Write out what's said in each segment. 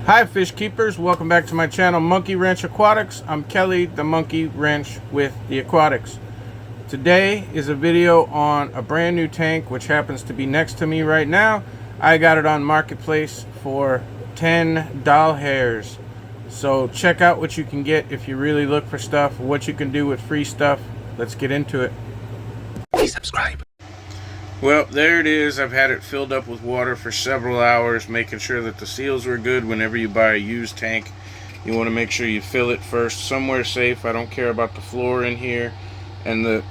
Hi fish keepers, welcome back to my channel Monkey Wrench Aquatics. I'm Kelly, the Monkey Wrench with the Aquatics. Today is a video on a brand new tank which happens to be next to me right now. I got it on Marketplace for 10 doll hairs. So check out what you can get if you really look for stuff, what you can do with free stuff. Let's get into it. Please subscribe. Well, there it is. I've had it filled up with water for several hours, making sure that the seals were good. Whenever you buy a used tank, you want to make sure you fill it first somewhere safe. I don't care about the floor in here, and the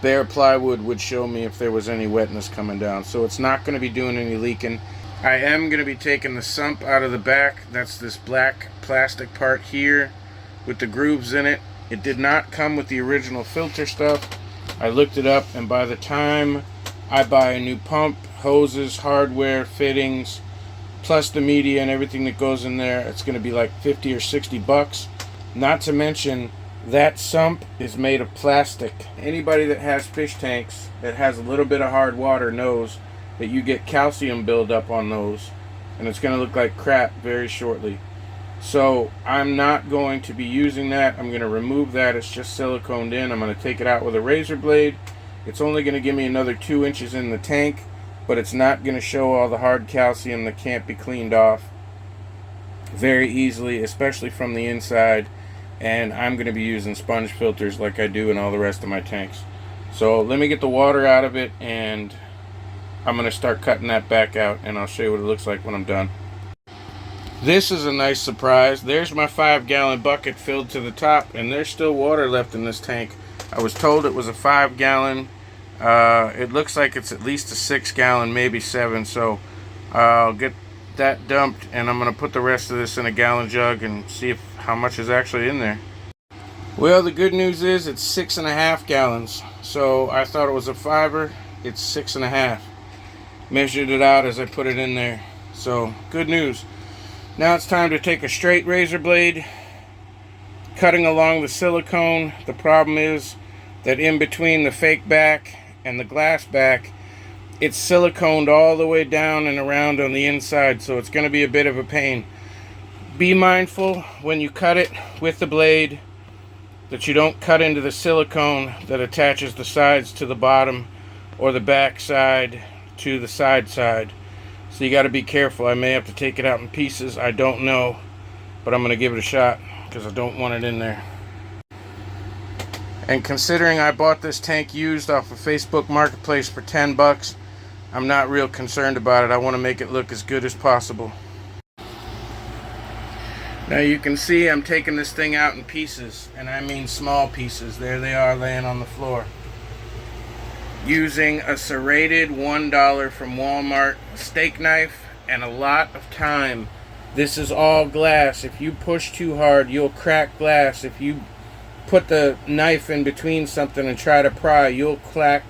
bare plywood would show me if there was any wetness coming down. So it's not going to be doing any leaking. I am going to be taking the sump out of the back. That's this black plastic part here with the grooves in it. It did not come with the original filter stuff. I looked it up, and by the time I buy a new pump, hoses, hardware, fittings, plus the media and everything that goes in there, it's going to be like 50 or 60 bucks. Not to mention, that sump is made of plastic. Anybody that has fish tanks that has a little bit of hard water knows that you get calcium buildup on those, and it's going to look like crap very shortly. So I'm not going to be using that. I'm going to remove that. It's just siliconed in. I'm going to take it out with a razor blade. It's only going to give me another 2 inches in the tank, but it's not going to show all the hard calcium that can't be cleaned off very easily, especially from the inside. And I'm going to be using sponge filters like I do in all the rest of my tanks. So let me get the water out of it, and I'm going to start cutting that back out, and I'll show you what it looks like when I'm done. This is a nice surprise. There's my 5-gallon bucket filled to the top, and there's still water left in this tank. I was told it was a 5-gallon. It looks like it's at least a 6-gallon, maybe 7. So I'll get that dumped, and I'm going to put the rest of this in a gallon jug and see how much is actually in there. Well, the good news is it's 6.5 gallons. So I thought it was a 5er. It's 6.5. Measured it out as I put it in there. So good news. Now it's time to take a straight razor blade, cutting along the silicone. The problem is that in between the fake back and the glass back, it's siliconed all the way down and around on the inside, so it's going to be a bit of a pain. Be mindful when you cut it with the blade that you don't cut into the silicone that attaches the sides to the bottom or the back side to the side. So you got to be careful. I may have to take it out in pieces. I don't know, but I'm going to give it a shot because I don't want it in there. And considering I bought this tank used off of Facebook Marketplace for 10 bucks, I'm not real concerned about it. I want to make it look as good as possible. Now you can see I'm taking this thing out in pieces, and I mean small pieces. There they are laying on the floor. Using a serrated $1 from Walmart steak knife and a lot of time. This is all glass. If you push too hard, you'll crack glass. If you put the knife in between something and try to pry, you'll crack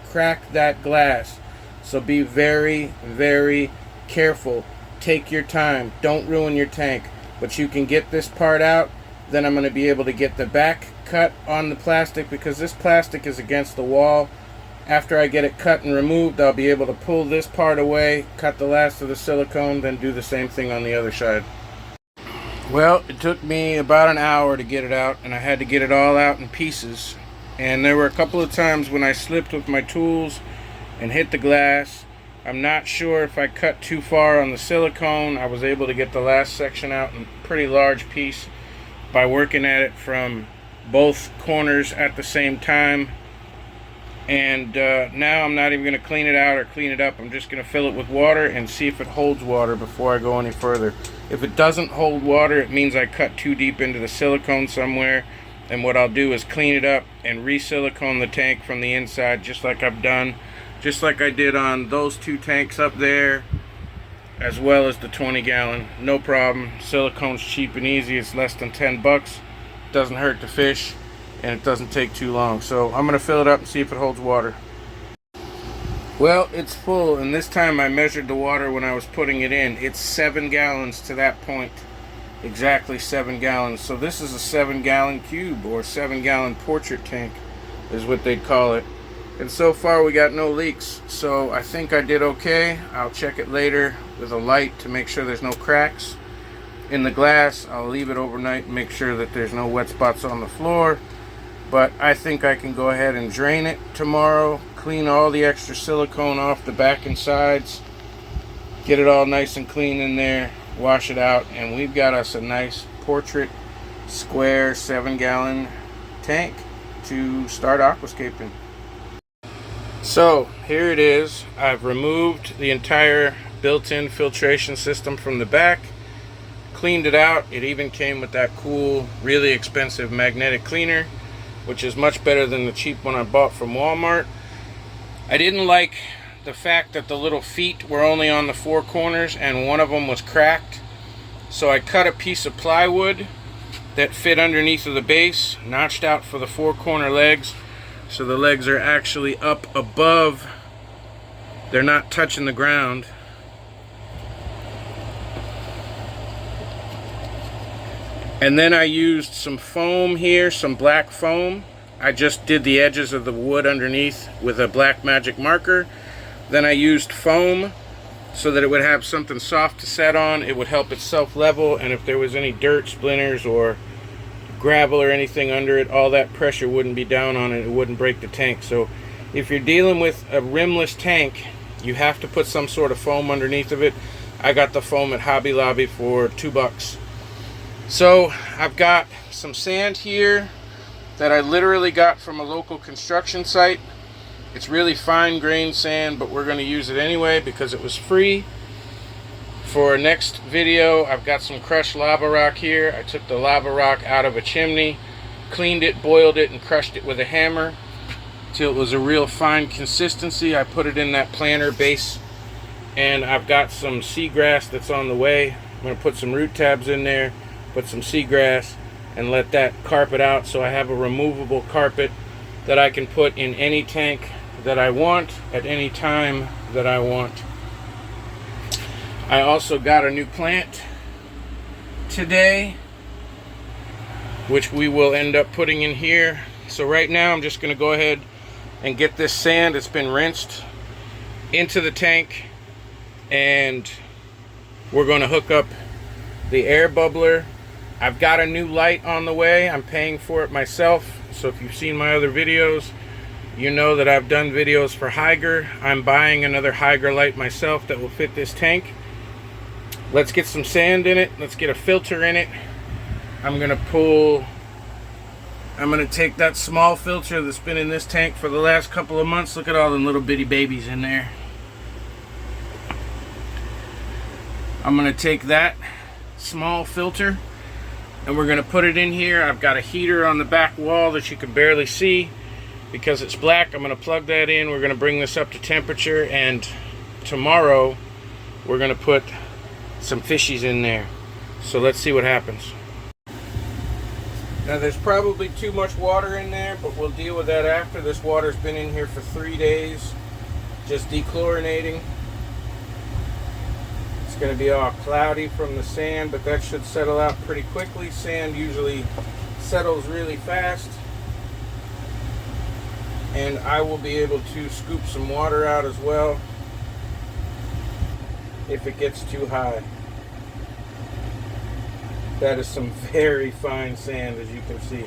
that glass. So be very, very careful. Take your time. Don't ruin your tank. But you can get this part out. Then I'm going to be able to get the back cut on the plastic, because this plastic is against the wall. After I get it cut and removed, I'll be able to pull this part away, cut the last of the silicone, then do the same thing on the other side. Well, it took me about an hour to get it out, and I had to get it all out in pieces. And there were a couple of times when I slipped with my tools and hit the glass. I'm not sure if I cut too far on the silicone. I was able to get the last section out in a pretty large piece by working at it from both corners at the same time. And now I'm not even going to clean it out or clean it up. I'm just going to fill it with water and see if it holds water before I go any further. If it doesn't hold water, it means I cut too deep into the silicone somewhere. And what I'll do is clean it up and re-silicone the tank from the inside, just like I've done. Just like I did on those 2 tanks up there, as well as the 20-gallon. No problem. Silicone's cheap and easy. It's less than 10 bucks. Doesn't hurt the fish, and it doesn't take too long. So I'm going to fill it up and see if it holds water. Well, it's full, and this time I measured the water when I was putting it in. It's 7 gallons to that point. Exactly 7 gallons. So this is a 7-gallon cube, or 7-gallon portrait tank is what they'd call it. And so far we got no leaks, so I think I did okay. I'll check it later with a light to make sure there's no cracks. in the glass. I'll leave it overnight and make sure that there's no wet spots on the floor. But I think I can go ahead and drain it tomorrow, clean all the extra silicone off the back and sides, get it all nice and clean in there, wash it out, and we've got us a nice portrait square 7-gallon tank to start aquascaping. So here it is. I've removed the entire built-in filtration system from the back, cleaned it out. It even came with that cool, really expensive magnetic cleaner, which is much better than the cheap one I bought from Walmart. I didn't like the fact that the little feet were only on the 4 corners and one of them was cracked. So I cut a piece of plywood that fit underneath of the base, notched out for the 4 corner legs, so the legs are actually up above. They're not touching the ground. And then I used some foam here, some black foam. I just did the edges of the wood underneath with a black magic marker. Then I used foam so that it would have something soft to set on. It would help it self-level, and if there was any dirt, splinters, or gravel or anything under it, all that pressure wouldn't be down on it. It wouldn't break the tank. So if you're dealing with a rimless tank, you have to put some sort of foam underneath of it. I got the foam at Hobby Lobby for $2. So I've got some sand here that I literally got from a local construction site. It's really fine grained sand, but we're going to use it anyway because it was free. For next video, I've got some crushed lava rock here. I took the lava rock out of a chimney, cleaned it, boiled it, and crushed it with a hammer till it was a real fine consistency. I put it in that planter base, and I've got some seagrass that's on the way. I'm going to put some root tabs in there, put some seagrass, and let that carpet out, so I have a removable carpet that I can put in any tank that I want at any time that I want. I also got a new plant today, which we will end up putting in here. So right now I'm just going to go ahead and get this sand that's been rinsed into the tank, and we're going to hook up the air bubbler. I've got a new light on the way. I'm paying for it myself. So if you've seen my other videos, you know that I've done videos for Hygger. I'm buying another Hygger light myself that will fit this tank. Let's get some sand in it. Let's get a filter in it. I'm going to take that small filter that's been in this tank for the last couple of months. Look at all them little bitty babies in there. I'm going to take that small filter and we're going to put it in here. I've got a heater on the back wall that you can barely see because it's black. I'm going to plug that in. We're going to bring this up to temperature, and tomorrow we're going to put some fishies in there. So let's see what happens. Now there's probably too much water in there, but we'll deal with that after. This water's been in here for 3 days, just dechlorinating. It's going to be all cloudy from the sand, but that should settle out pretty quickly. Sand usually settles really fast. And I will be able to scoop some water out as well if it gets too high. That is some very fine sand, as you can see.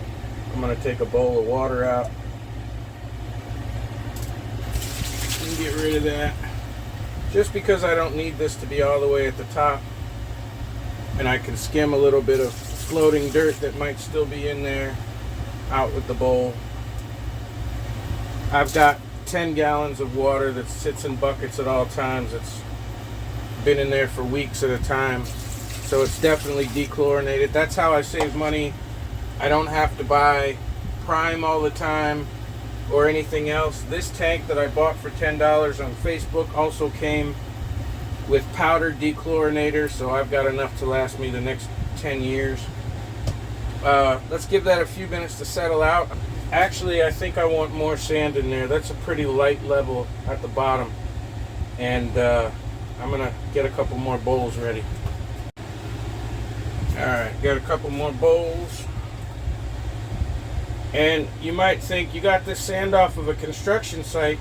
I'm going to take a bowl of water out and get rid of that. Just because I don't need this to be all the way at the top, and I can skim a little bit of floating dirt that might still be in there out with the bowl. I've got 10 gallons of water that sits in buckets at all times. It's been in there for weeks at a time, so it's definitely dechlorinated. That's how I save money. I don't have to buy Prime all the time or anything else. This tank that I bought for $10 on Facebook also came with powdered dechlorinator, so I've got enough to last me the next 10 years. Let's give that a few minutes to settle out. Actually, I think I want more sand in there. That's a pretty light level at the bottom, and I'm gonna get a couple more bowls ready. Alright, got a couple more bowls. And you might think, you got this sand off of a construction site.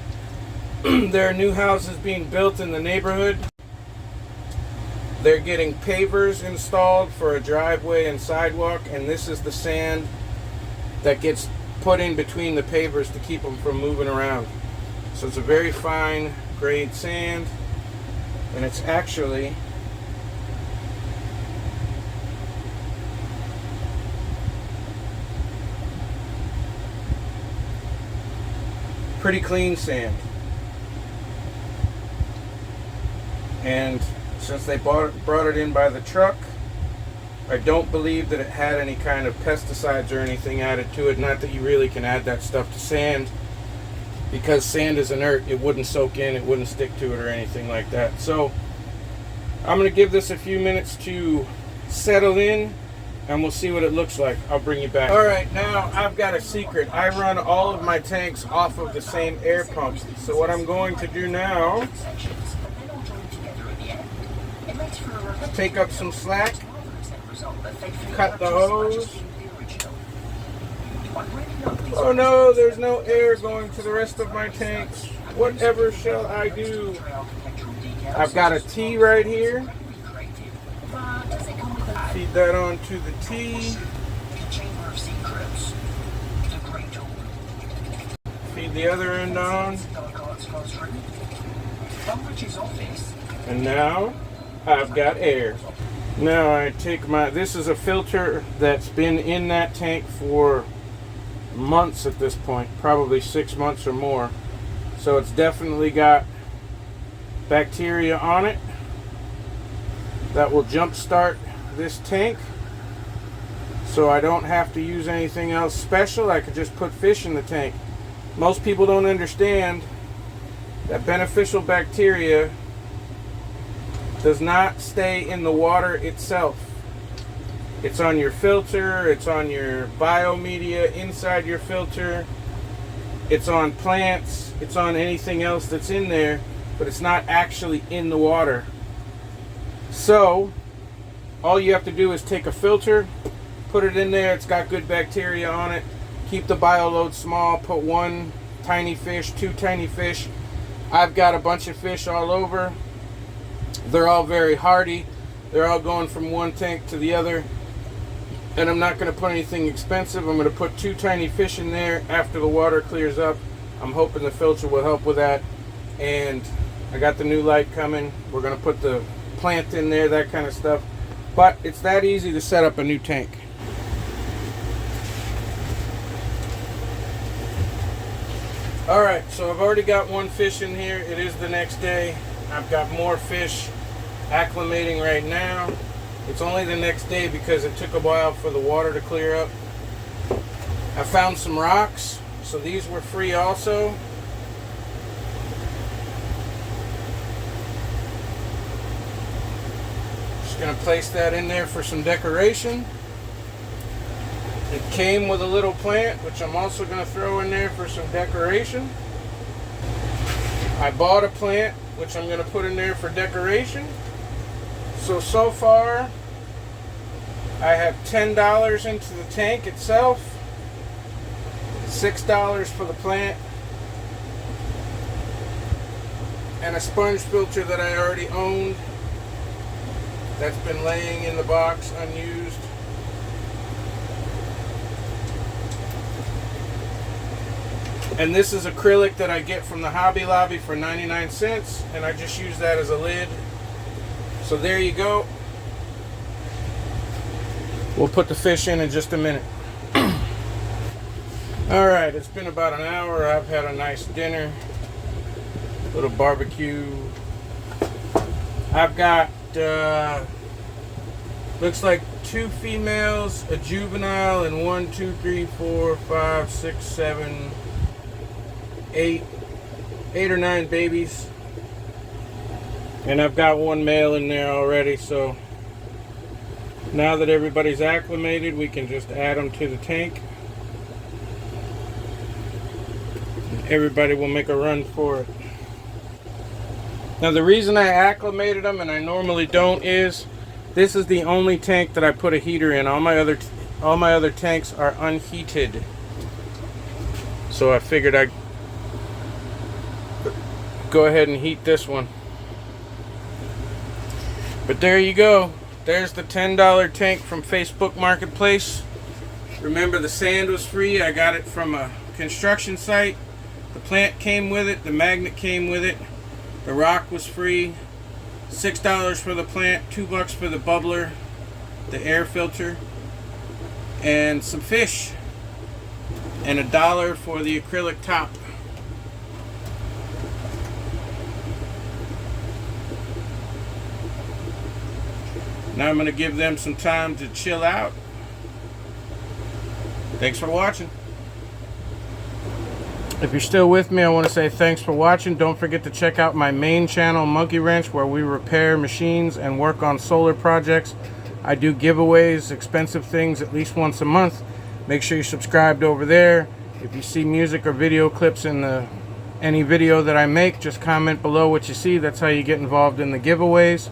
There are new houses being built in the neighborhood. They're getting pavers installed for a driveway and sidewalk, and this is the sand that gets put in between the pavers to keep them from moving around. So it's a very fine grade sand, and it's actually pretty clean sand. And since they brought it in by the truck, I don't believe that it had any kind of pesticides or anything added to it. Not that you really can add that stuff to sand, because sand is inert. It wouldn't soak in, it wouldn't stick to it or anything like that. So I'm going to give this a few minutes to settle in, and we'll see what it looks like. I'll bring you back. All right, now I've got a secret. I run all of my tanks off of the same air pump. So what I'm going to do now, take up some slack, cut the hose. Oh no, there's no air going to the rest of my tanks. Whatever shall I do? I've got a T right here. Feed that onto the T. Feed the other end on. And now I've got air. Now I take this is a filter that's been in that tank for months at this point, probably 6 months or more. So it's definitely got bacteria on it that will jumpstart this tank. So I don't have to use anything else special. I could just put fish in the tank. Most people don't understand that beneficial bacteria does not stay in the water itself. It's on your filter, it's on your biomedia inside your filter, it's on plants, it's on anything else that's in there, but it's not actually in the water. So all you have to do is take a filter, put it in there, it's got good bacteria on it, keep the bioload small, put 1 tiny fish, 2 tiny fish. I've got a bunch of fish all over. They're all very hardy. They're all going from one tank to the other. And I'm not going to put anything expensive. I'm going to put 2 tiny fish in there after the water clears up. I'm hoping the filter will help with that. And I got the new light coming. We're going to put the plant in there, that kind of stuff. But it's that easy to set up a new tank. Alright, so I've already got 1 fish in here. It is the next day. I've got more fish acclimating right now. It's only the next day because it took a while for the water to clear up. I found some rocks, so these were free also. Just gonna place that in there for some decoration. It came with a little plant, which I'm also gonna throw in there for some decoration. I bought a plant, which I'm going to put in there for decoration. So far, I have $10 into the tank itself, $6 for the plant, and a sponge filter that I already owned that's been laying in the box unused. And this is acrylic that I get from the Hobby Lobby for 99 cents, and I just use that as a lid. So there you go. We'll put the fish in just a minute. Alright, it's been about an hour. I've had a nice dinner, little barbecue. I've got looks like 2 females, a juvenile, and 1, 2, 3, 4, 5, 6, 7, 8 or 9 babies, and I've got 1 male in there already. So now that everybody's acclimated, we can just add them to the tank. Everybody will make a run for it. Now the reason I acclimated them, and I normally don't, is this is the only tank that I put a heater in. All my other tanks are unheated. So I figured I'd go ahead and heat this one. But there you go. There's the $10 tank from Facebook Marketplace. Remember, the sand was free. I got it from a construction site. The plant came with it. The magnet came with it. The rock was free. $6 for the plant, $2 for the bubbler, the air filter, and some fish, and $1 for the acrylic top. Now I'm going to give them some time to chill out. Thanks for watching. If you're still with me, I want to say thanks for watching. Don't forget to check out my main channel, Monkey Wrench, where we repair machines and work on solar projects. I do giveaways, expensive things at least once a month. Make sure you're subscribed over there. If you see music or video clips in any video that I make, just comment below what you see. That's how you get involved in the giveaways.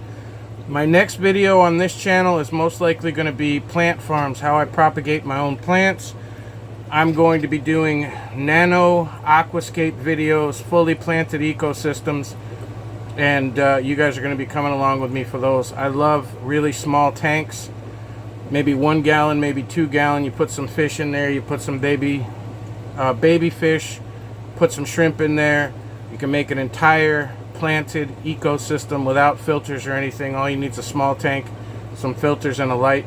My next video on this channel is most likely going to be plant farms, how I propagate my own plants. I'm going to be doing nano aquascape videos, fully planted ecosystems, and you guys are going to be coming along with me for those. I love really small tanks, maybe 1 gallon, maybe 2 gallon. You put some fish in there, you put some baby fish, put some shrimp in there. You can make an entire planted ecosystem without filters or anything. All you need is a small tank, some filters, and a light.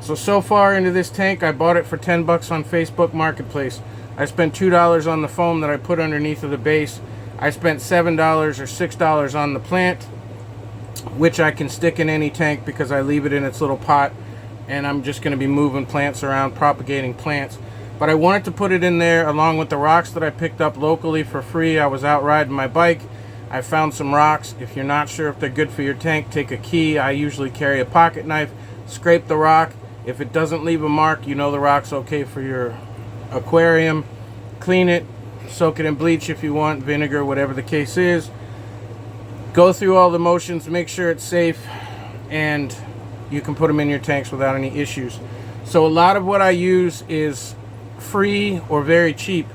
So far into this tank, I bought it for $10 on Facebook Marketplace. I spent $2 on the foam that I put underneath of the base. I spent $7 or $6 on the plant, which I can stick in any tank because I leave it in its little pot, and I'm just going to be moving plants around, propagating plants. But I wanted to put it in there along with the rocks that I picked up locally for free. I was out riding my bike. I found some rocks. If you're not sure if they're good for your tank, take a key. I usually carry a pocket knife. Scrape the rock. If it doesn't leave a mark, you know the rock's okay for your aquarium. Clean it. Soak it in bleach if you want, vinegar, whatever the case is. Go through all the motions, make sure it's safe, and you can put them in your tanks without any issues. So a lot of what I use is free or very cheap.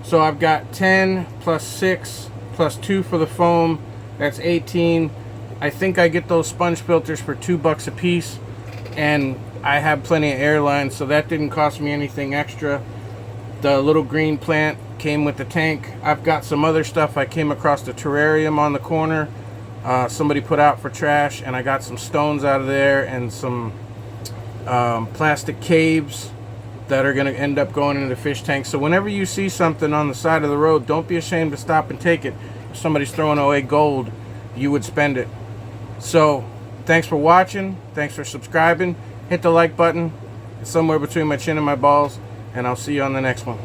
So I've got 10 plus 6 plus 2 for the foam. That's 18. I think I get those sponge filters for $2 a piece, and I have plenty of airlines, so that didn't cost me anything extra. The little green plant came with the tank. I've got some other stuff. I came across the terrarium on the corner. Somebody put out for trash, and I got some stones out of there and some plastic caves that are going to end up going into the fish tank. So whenever you see something on the side of the road, don't be ashamed to stop and take it. If somebody's throwing away gold, you would spend it. So thanks for watching. Thanks for subscribing. Hit the like button. It's somewhere between my chin and my balls, and I'll see you on the next one.